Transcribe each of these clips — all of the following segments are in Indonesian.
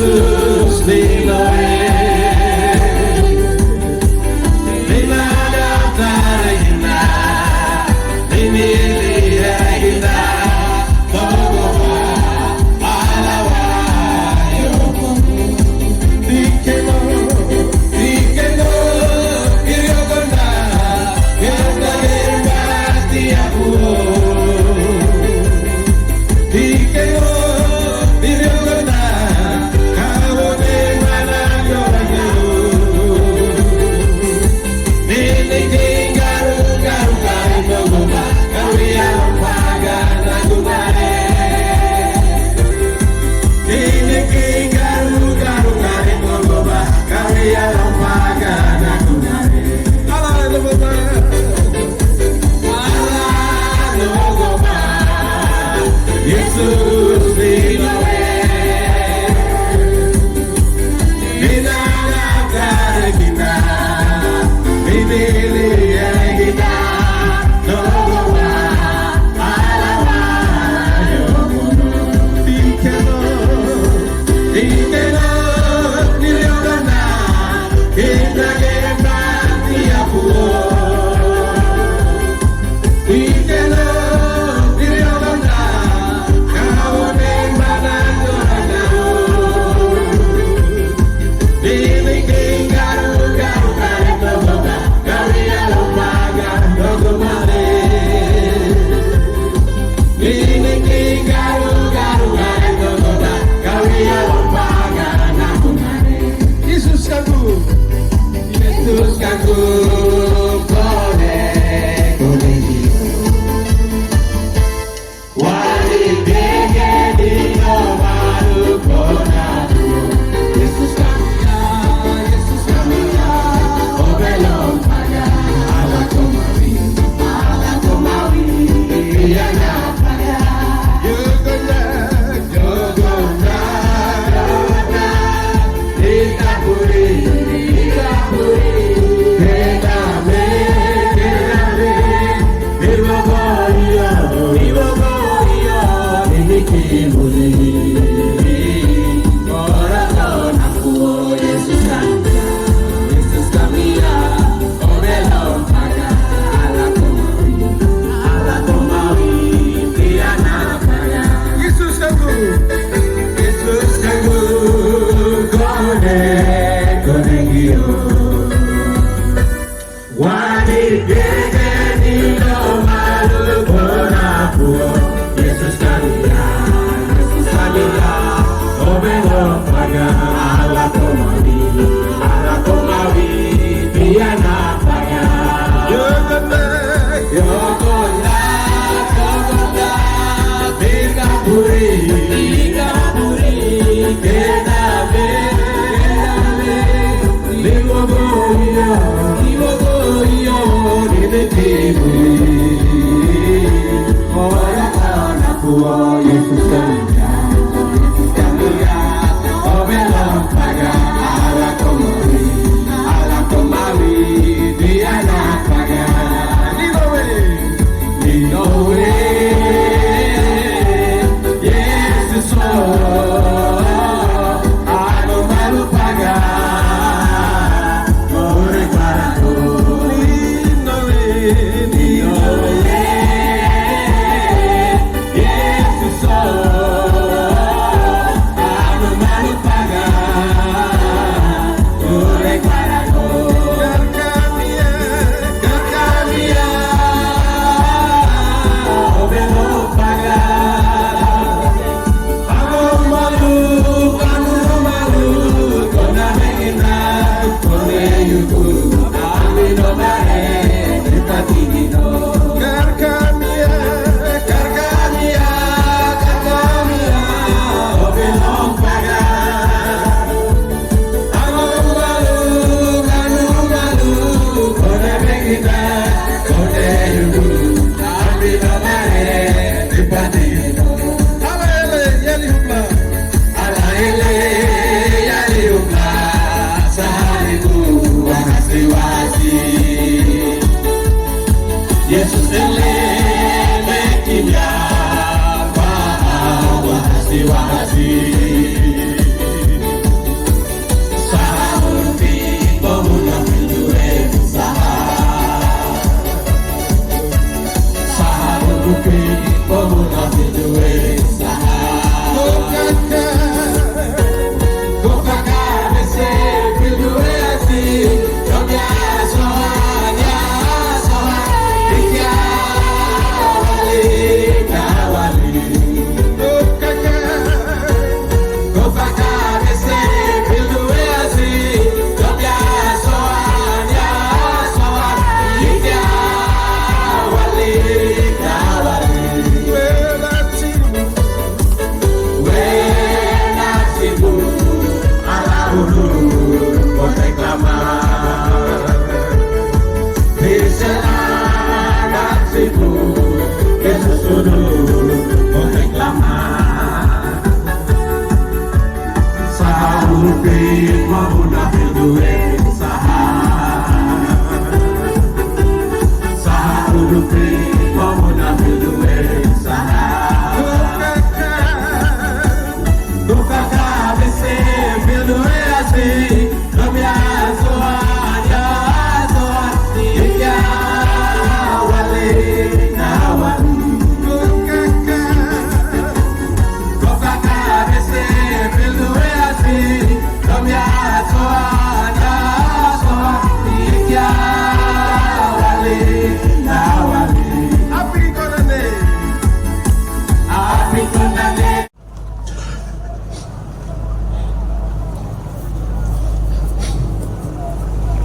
Yesus dinoe Dinada tarihina Diniliya hina Togoba alawa yoko Dikeno Dikeno Kiriyogona Yanda germati aku Dikeno Kiriyogona Kawone mana yoranya Niliki garu garu kari togoba Kawia lompaga nagumare Niliki garu garu kari togoba Kawia lompaga nagumare Ala togoba Ala togoba Yesus dinoe Dinada karikina Diniliya hina Togoba alawa yokono Dikeno Dikeno niliyogana Kita germati aku Dikeno niliyogana Kawone mana yoranya Niliki garu garu kari togoba Kawia lompaga nagumare Niliki garu garu kari togoba Kawia lompaga nagumare Yesus kaku kone kone Wali dege dino maru konaku Yesus kami ya Obelom pada ala komawi Iyana pada Yogona Yogona Yogona Ikapuri Kename Kename Iwogoyo Iwogoyo Nikimuri Corazón aku Yesus kami ya Obelom pada ala komawi Iyana pada Yesus kaku kone kone gio Wadi gege dino malu konaku Yesus kami ya Obelom pada ala komawi Iyana pada Yogona Yogona Yogona Ikapuri Kename Iwogoyo Nikimuri Corazón aku Yesus kami ya Obelom pada ala komawi Iyana pada Dinoe Yesus Anu malu paga Ore paraku Dinoe Yesus Anu malu paga Ore paraku Karkamia Obelom paga Aku malu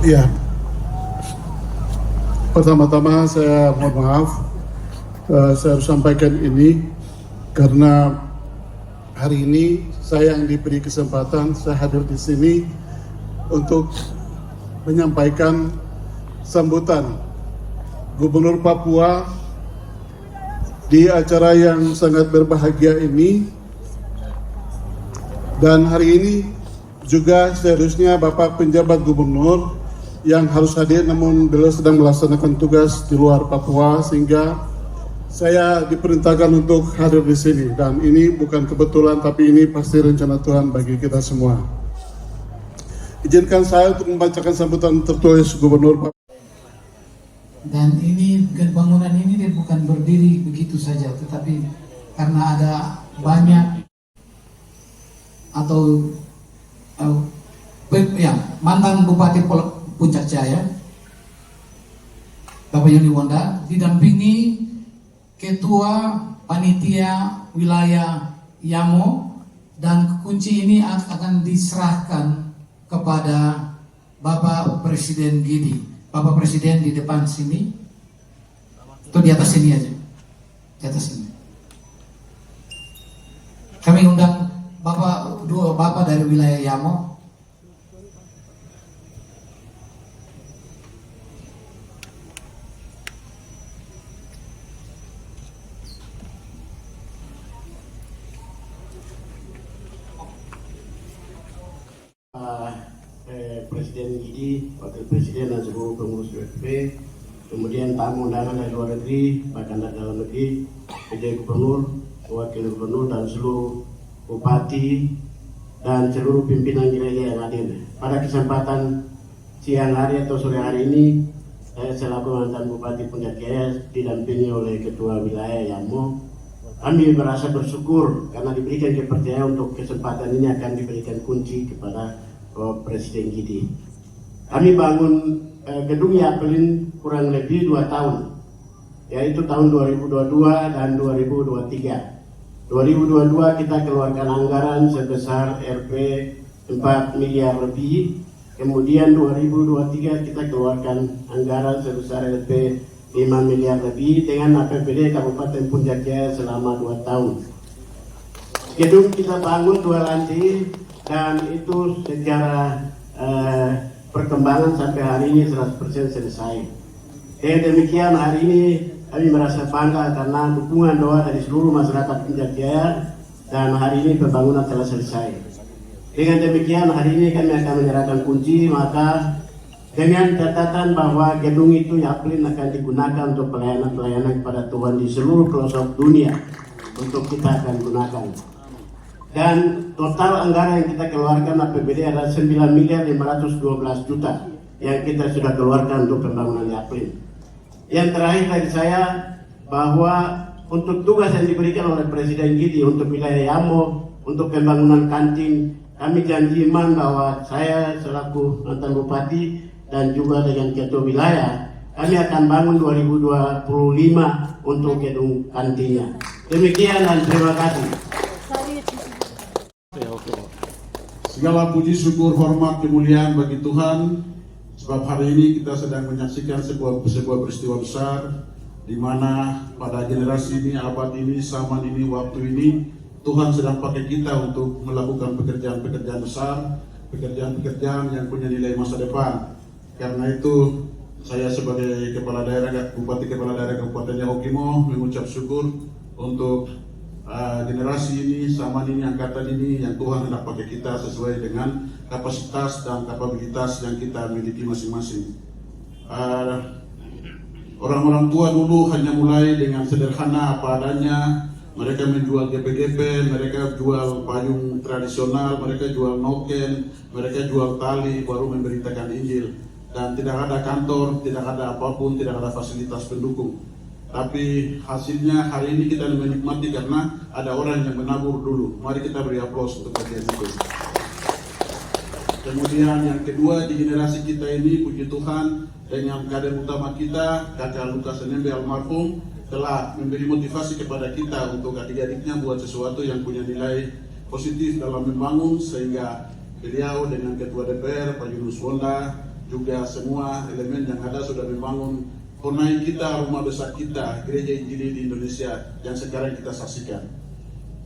Ya, pertama-tama saya mohon maaf, saya harus sampaikan ini karena hari ini saya yang diberi kesempatan, saya hadir di sini untuk menyampaikan sambutan Gubernur Papua di acara yang sangat berbahagia ini. Dan hari ini juga seharusnya Bapak penjabat gubernur yang harus hadir, namun beliau sedang melaksanakan tugas di luar Papua, sehingga saya diperintahkan untuk hadir di sini. Dan ini bukan kebetulan, tapi ini pasti rencana Tuhan bagi kita semua. Izinkan saya untuk membacakan sambutan tertulis Gubernur Papua. Dan ini bangunan ini dia bukan berdiri begitu saja, tetapi karena ada banyak atau mantan Bupati Puncak Jaya, Bapak Yoni Wonda, didampingi Ketua Panitia Wilayah Yamo, dan kunci ini akan diserahkan kepada Bapak Presiden Gidi. Bapak Presiden di depan sini, atau di atas sini aja, di atas sini. Kami undang dua bapak dari wilayah Yamo. Presiden Gidi, Wakil Presiden dan seluruh pengurus WFP, kemudian tamu undangan dari luar negeri, bahkan dari dalam negeri, PJ Gubernur, Wakil Gubernur dan seluruh Bupati dan seluruh pimpinan wilayah yang hadir. Pada kesempatan siang hari atau sore hari ini, saya selaku mantan Bupati Puncak Jaya didampingi oleh Ketua Wilayah Yamo. Kami merasa bersyukur karena diberikan kepercayaan untuk kesempatan ini akan diberikan kunci kepada Presiden Gidi. Kami bangun gedung Yapelin kurang lebih 2 tahun, yaitu tahun 2022 dan 2023. 2022 kita keluarkan anggaran sebesar Rp 4 miliar lebih, kemudian 2023 kita keluarkan anggaran sebesar Rp 5 miliar lebih dengan APBD Kabupaten Puncak Jaya selama 2 tahun. Gedung kita bangun 2 lantai dan itu secara perkembangan sampai hari ini 100% selesai. Dengan demikian hari ini kami merasa bangga karena dukungan doa dari seluruh masyarakat Puncak Jaya, dan hari ini pembangunan telah selesai. Dengan demikian hari ini kami akan menyerahkan kunci, maka dengan catatan bahwa gedung itu Yapelin akan digunakan untuk pelayanan-pelayanan kepada Tuhan di seluruh pelosok dunia, untuk kita akan gunakan. Dan total anggaran yang kita keluarkan APBD adalah 9.512 juta yang kita sudah keluarkan untuk pembangunan Yapelin. Yang terakhir dari saya, bahwa untuk tugas yang diberikan oleh Presiden Gidi untuk wilayah Yamo, untuk pembangunan kantin, kami janji iman bahwa saya selaku mantan Bupati dan juga dengan Ketua Wilayah, kami akan bangun 2025 untuk gedung kantinnya. Demikian dan terima kasih. Segala puji syukur hormat kemuliaan bagi Tuhan, sebab hari ini kita sedang menyaksikan sebuah peristiwa besar, di mana pada generasi ini, abad ini, zaman ini, waktu ini, Tuhan sedang pakai kita untuk melakukan pekerjaan-pekerjaan besar, pekerjaan-pekerjaan yang punya nilai masa depan. Karena itu saya sebagai kepala daerah, Bupati Kepala Daerah Kabupaten Yahukimo mengucap syukur untuk generasi ini, zaman ini, angkatan ini yang Tuhan hendak pakai kita sesuai dengan kapasitas dan kapabilitas yang kita miliki masing-masing. Orang-orang tua dulu hanya mulai dengan sederhana apa adanya. Mereka menjual GP-GP, mereka jual payung tradisional, mereka jual noken, mereka jual tali, baru memberitakan Injil. Dan tidak ada kantor, tidak ada apapun, tidak ada fasilitas pendukung. Tapi hasilnya hari ini kita menikmati karena ada orang yang menabur dulu. Mari kita beri aplaus untuk bagian itu. Kemudian yang kedua, di generasi kita ini, puji Tuhan, dengan kader utama kita, Kakak Lukas Enembe almarhum, telah memberi motivasi kepada kita untuk adik-adiknya buat sesuatu yang punya nilai positif dalam membangun, sehingga beliau dengan Ketua DPR, Pak Yunus Wonda, juga semua elemen yang ada sudah membangun Honai kita, rumah besar kita, gereja Injili di Indonesia yang sekarang kita saksikan.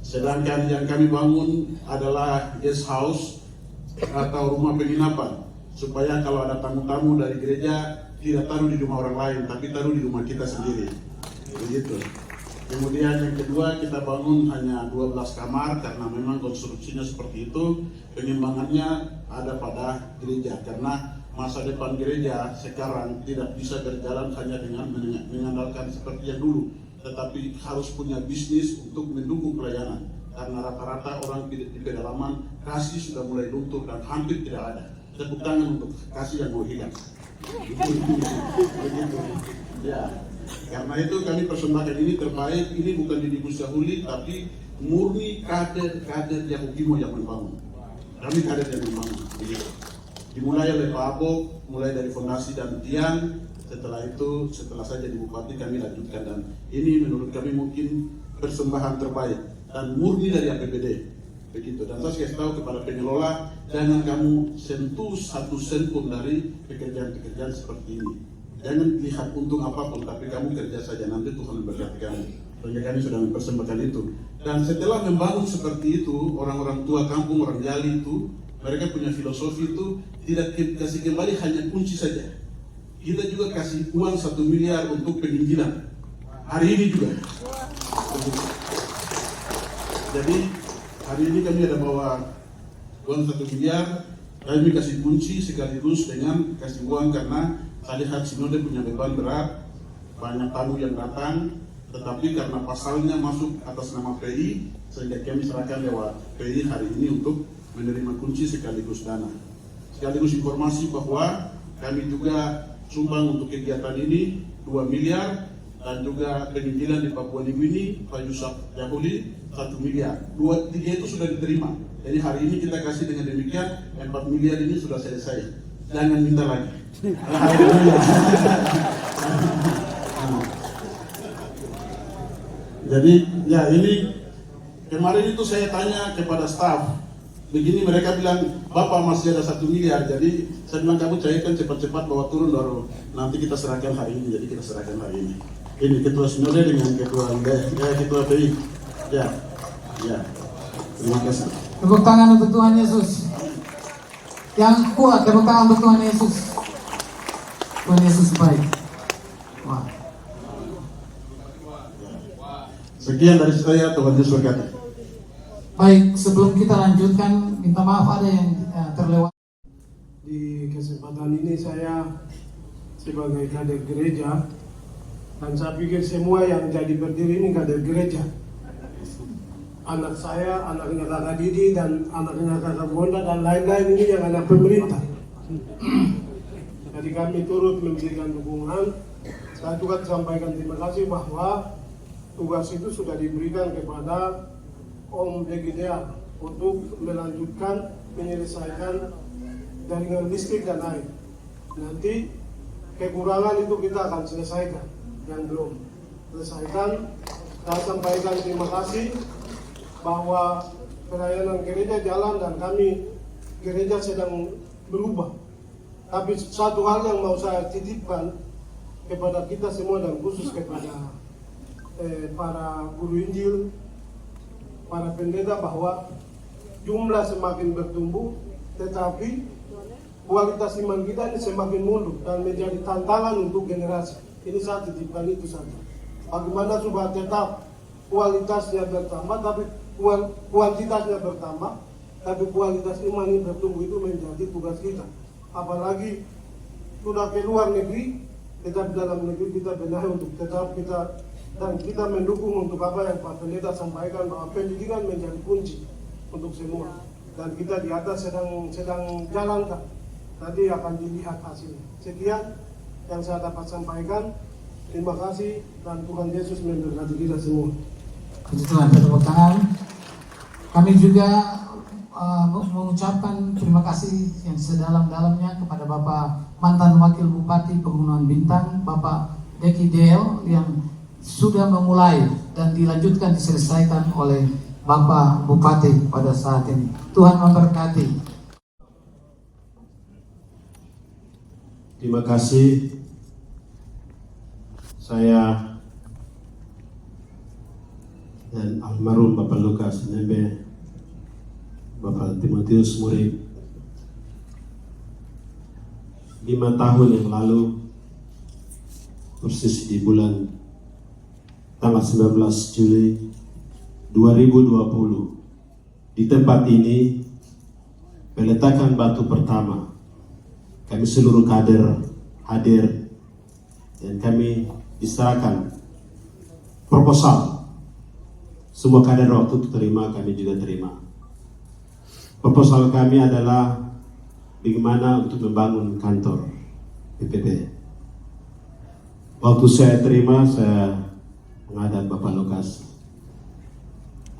Sedangkan yang kami bangun adalah guest house atau rumah penginapan, supaya kalau ada tamu-tamu dari gereja tidak taruh di rumah orang lain, tapi taruh di rumah kita sendiri. Begitu. Kemudian yang kedua, kita bangun hanya 12 kamar karena memang konstruksinya seperti itu. Pengembangannya ada pada gereja karena masa depan gereja sekarang tidak bisa berjalan hanya dengan mengandalkan seperti yang dulu, tetapi harus punya bisnis untuk mendukung pelayanan. Karena rata-rata orang di pedalaman kasih sudah mulai luntur dan hampir tidak ada. Tepuk tangan untuk kasih yang mau hilang. Begitu. Ya, karena itu kami persembahkan ini terbaik. Ini bukan Didi Musyahuli, tapi murni kader Yahukimo yang membangun. Kami kader yang membangun. Dimulai oleh Pak Abok, mulai dari fondasi dan tiang. Setelah itu, setelah saya jadi bupati, kami lanjutkan, dan ini menurut kami mungkin persembahan terbaik dan murni dari APBD. Begitu. Dan saya kasih tahu kepada pengelola, jangan kamu sentuh satu sen pun dari pekerjaan-pekerjaan seperti ini. Jangan lihat untung apapun, tapi kamu kerja saja, nanti Tuhan memberkati kamu. Sehingga kami sudah mempersembahkan itu. Dan setelah membangun seperti itu, orang-orang tua kampung, orang Jali itu, mereka punya filosofi itu tidak kasih kembali hanya kunci saja. Kita juga kasih uang 1 miliar untuk penginjilan. Hari ini juga. Jadi hari ini kami ada bawa uang 1 miliar. Kami kasih kunci sekaligus dengan kasih uang karena saya lihat Sinode punya beban berat, banyak tamu yang datang, tetapi karena pasalnya masuk atas nama PI, sehingga kami serahkan lewat PI hari ini untuk menerima kunci sekaligus dana. Sekaligus informasi bahwa kami juga sumbang untuk kegiatan ini 2 miliar, dan juga penginjilan di Papua New Guinea, Pak Yusuf Yahuli 1 miliar. 2-3 itu sudah diterima. Jadi hari ini kita kasih dengan demikian 4 miliar ini sudah selesai. Jangan minta lagi. Jadi ya ini kemarin itu saya tanya kepada staf, begini mereka bilang Bapak masih ada 1 miliar, jadi saya bilang kamu cairkan cepat-cepat bawa turun baru nanti kita serahkan hari ini. Jadi kita serahkan hari ini. Ini ketua Sinode dengan ketua PI. Ya. Terima kasih. Tepuk tangan untuk Tuhan Yesus. Yang kuat, tepuk tangan untuk Tuhan Yesus. Tuhan Yesus baik. Wah. Sekian dari saya, Tuhan Yesus berkati. Baik, sebelum kita lanjutkan, minta maaf ada yang terlewat. Di kesempatan ini saya sebagai kader gereja, dan saya pikir semua yang jadi berdiri ini kader gereja. Anak saya, anaknya kakak Didi, dan anaknya kakak Bonda, dan lain-lain ini yang anak pemerintah. Jadi kami turut memberikan dukungan. Saya juga sampaikan terima kasih bahwa tugas itu sudah diberikan kepada Om Begidea untuk melanjutkan menyelesaikan jaringan listrik dan air. Nanti kekurangan itu kita akan selesaikan, yang belum selesaikan. Saya sampaikan terima kasih bahwa pelayanan gereja jalan dan kami gereja sedang berubah. Tapi satu hal yang mau saya titipkan kepada kita semua dan khusus kepada para guru Injil, para pendeta, bahwa jumlah semakin bertumbuh, tetapi kualitas iman kita ini semakin mundur dan menjadi tantangan untuk generasi. Ini saya titipkan itu saja. Bagaimana supaya tetap kualitasnya bertambah, tapi kuantitasnya bertambah, tapi kualitas iman ini bertumbuh, itu menjadi tugas kita. Apalagi sudah ke luar negeri, tetap dalam negeri kita benahi untuk tetap kita, dan kita mendukung untuk apa yang Pak Pendeta sampaikan, bahwa pendidikan menjadi kunci untuk semua. Dan kita di atas sedang jalankan, nanti akan dilihat hasilnya. Sekian yang saya dapat sampaikan. Terima kasih, dan Tuhan Yesus memberkati kita semua. Puji Tuhan, tepuk tangan. Kami juga mengucapkan terima kasih yang sedalam-dalamnya kepada Bapak mantan Wakil Bupati Pegunungan Bintang, Bapak Deki Del, yang sudah memulai dan dilanjutkan diselesaikan oleh Bapak Bupati pada saat ini. Tuhan memberkati. Terima kasih. Saya dan almarhum Bapak Lukas Nembe, Bapak Timotius Murid, 5 tahun yang lalu, persis di bulan tanggal 19 Juli 2020, di tempat ini peletakan batu pertama. Kami seluruh kader hadir dan kami diserahkan proposal. Semua kader waktu itu terima, kami juga terima. Proposal kami adalah bagaimana untuk membangun kantor PPP. Waktu saya terima, saya menghadap Bapak Lukas.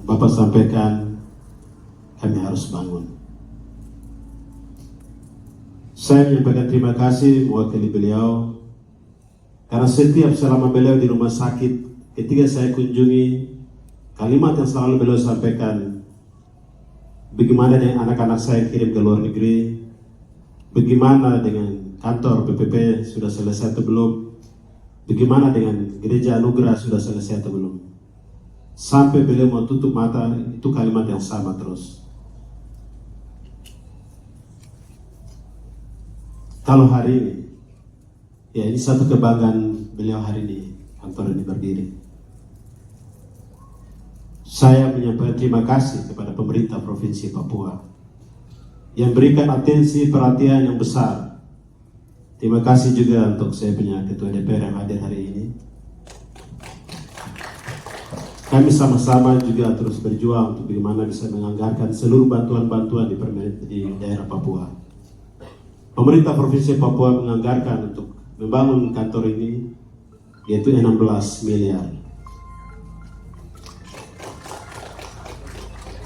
Bapak sampaikan kami harus bangun. Saya menyampaikan terima kasih mewakili beliau karena setiap selama beliau di rumah sakit, ketika saya kunjungi, kalimat yang selalu beliau sampaikan, bagaimana dengan anak-anak saya kirim ke luar negeri, bagaimana dengan kantor PPP sudah selesai atau belum, bagaimana dengan gereja Anugerah sudah selesai atau belum. Sampai beliau mau tutup mata, itu kalimat yang sama terus. Kalau hari ini, ya ini satu kebanggaan beliau hari ini, kantor ini berdiri. Saya menyampaikan terima kasih kepada pemerintah Provinsi Papua yang berikan atensi perhatian yang besar. Terima kasih juga untuk saya punya Ketua DPR yang hadir hari ini. Kami sama-sama juga terus berjuang untuk bagaimana bisa menganggarkan seluruh bantuan-bantuan di daerah Papua. Pemerintah Provinsi Papua menganggarkan untuk membangun kantor ini yaitu 16 miliar.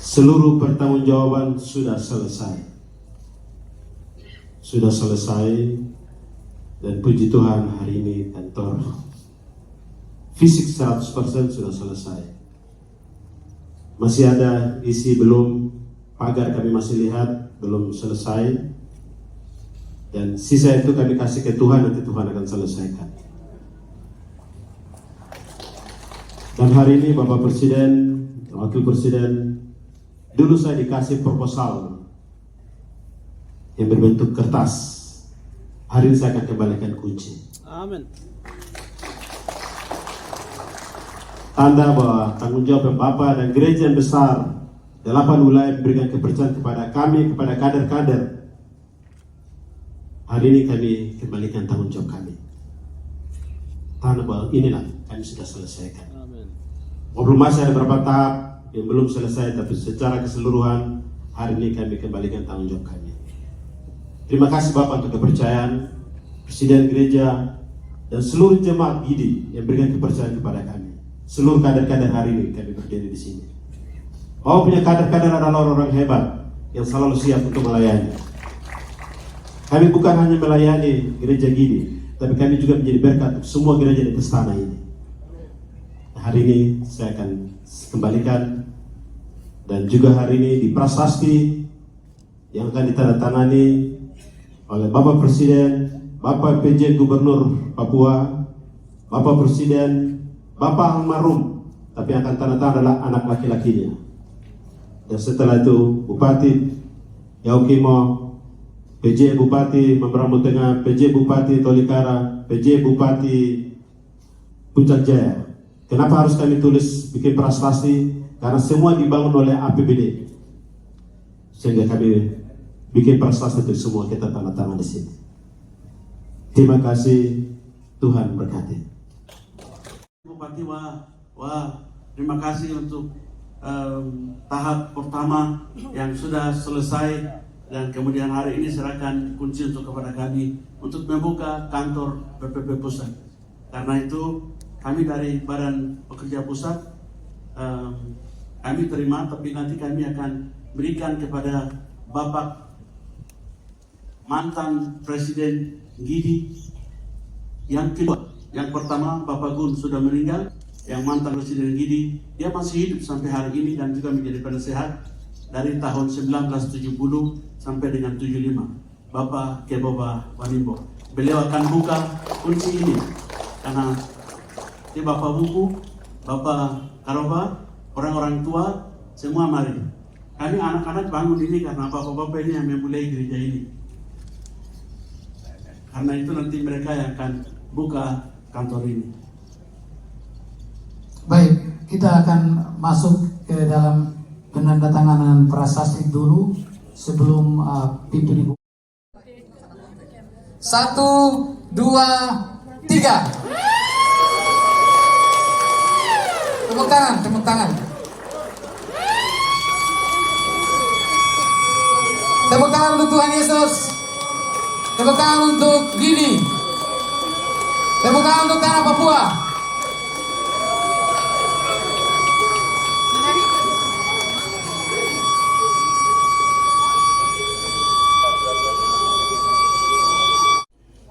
Seluruh pertanggungjawaban sudah selesai. Sudah selesai dan puji Tuhan hari ini kantor fisik 100% sudah selesai. Masih ada isi belum, pagar kami masih lihat belum selesai. Dan sisa itu kami kasih ke Tuhan, nanti Tuhan akan selesaikan. Dan hari ini Bapak Presiden, Wakil Presiden, dulu saya dikasih proposal yang berbentuk kertas. Hari ini saya akan kembalikan kunci. Amin. Tanda bahwa tanggung jawab Bapak dan gereja yang besar 8 wilayah memberikan kepercayaan kepada kami, kepada kader-kader. Hari ini kami kembalikan tanggung jawab kami. Tanda bahwa inilah kami sudah selesaikan. Amin. Walaupun masih ada beberapa tahap yang belum selesai, tapi secara keseluruhan hari ini kami kembalikan tanggung jawab kami. Terima kasih Bapak untuk kepercayaan Presiden Gereja dan seluruh jemaat GIDI yang berikan kepercayaan kepada kami. Seluruh kader-kader hari ini kami berdiri di sini. Bapak punya kader-kader adalah orang-orang hebat yang selalu siap untuk melayani. Kami bukan hanya melayani gereja GIDI, tapi kami juga menjadi berkat untuk semua gereja di atas tanah ini. Hari ini saya akan kembalikan, dan juga hari ini di prasasti yang akan ditandatangani oleh Bapak Presiden, Bapak PJ Gubernur Papua, Bapak Presiden, Bapak almarhum, tapi akan tanda tangan adalah anak laki-lakinya. Dan setelah itu Bupati Yaukimo, PJ Bupati Mamberamo Tengah, PJ Bupati Tolikara, PJ Bupati Puncak Jaya. Kenapa harus kami tulis bikin prasasti? Karena semua dibangun oleh APBD. Sehingga kami bikin prasasti untuk semua kita tanda tangan di sini. Terima kasih, Tuhan berkati. Bupati terima kasih untuk tahap pertama yang sudah selesai. Dan kemudian hari ini serahkan kunci untuk kepada kami untuk membuka kantor PPP Pusat. Karena itu kami dari Badan Pekerja Pusat kami terima, tapi nanti kami akan berikan kepada Bapak mantan Presiden GIDI yang kedua. Yang pertama Bapak Gun sudah meninggal, yang mantan Presiden GIDI dia masih hidup sampai hari ini dan juga menjadi penasehat dari tahun 1970 sampai dengan 75, Bapak Keboba Wanimbo. beliau akan buka kunci ini karena di Bapak Buku, Bapak Karoba, orang-orang tua, semua mari. Kami anak-anak bangun ini karena bapak-bapak ini yang memulai gereja ini. Karena itu nanti mereka yang akan buka kantor ini. Baik, kita akan masuk ke dalam penandatanganan prasasti dulu sebelum pintu dibuka. 1, 2, 3. Tepuk tangan, tepuk tangan. Tepuk tangan untuk Tuhan Yesus. Tepuk tangan untuk Gini. Tepuk tangan untuk tanah Papua.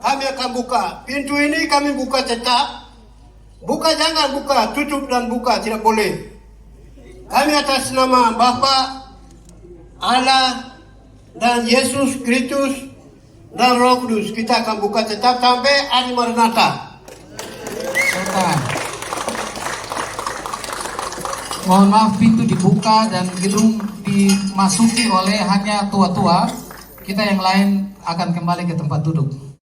Kami akan buka pintu ini, kami buka cetak. Buka, jangan buka, tutup dan buka, tidak boleh. Kami atas nama Bapa, Allah, dan Yesus Kristus dan Roh Kudus, kita akan buka tetap sampai hari Maranatha. Mohon maaf, pintu dibuka dan gedung dimasuki oleh hanya tua-tua. Kita yang lain akan kembali ke tempat duduk.